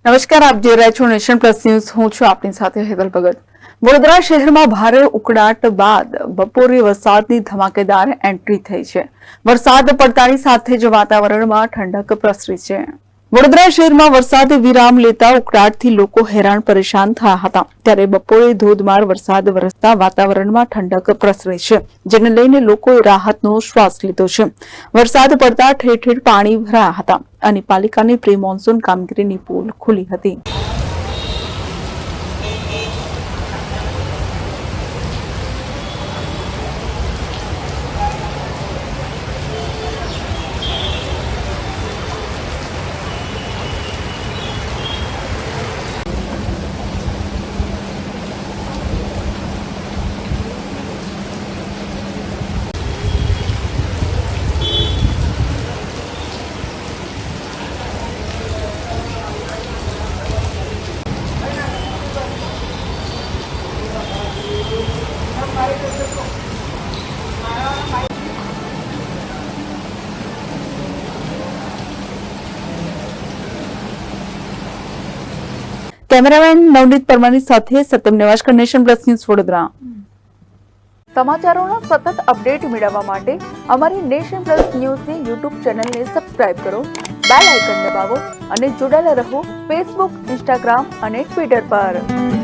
નમસ્કાર, આપ જોઈ રહ્યા છો નેશન પ્લસ ન્યૂઝ. હું છું આપની સાથે હેતલ ભગત. વડોદરા શહેરમાં ભારે ઉકળાટ બાદ બપોરે વરસાદની ધમાકેદાર એન્ટ્રી થઈ છે. વરસાદ પડતાની સાથે જ વાતાવરણમાં ઠંડક પ્રસરી છે. વડોદરા શહેરમાં વરસાદે વિરામ લેતા ઉકળાટથી લોકો હેરાન પરેશાન થયા હતા. ત્યારે બપોરે ધોધમાર વરસાદ વરસતા વાતાવરણમાં ઠંડક પ્રસરી છે, જેને લઈને લોકોએ રાહતનો શ્વાસ લીધો છે. વરસાદ પડતા ઠેર ઠેર પાણી ભરાયા હતા અને પાલિકાની પ્રી મોન્સૂન કામગીરીની પોલ ખુલી હતી. કેમેરામેન નવનીત પરમારની સાથે Satyam Nevashkar, Nation Plus News, Vadodara. સમાચારોના સતત અપડેટ મેળવવા માટે અમારી નેશન પ્લસ ન્યૂઝની યુટ્યુબ ચેનલને સબસ્ક્રાઇબ કરો, બેલ આઇકન દબાવો અને જોડાયેલા રહો ફેસબુક, ઇન્સ્ટાગ્રામ અને ટ્વિટર પર.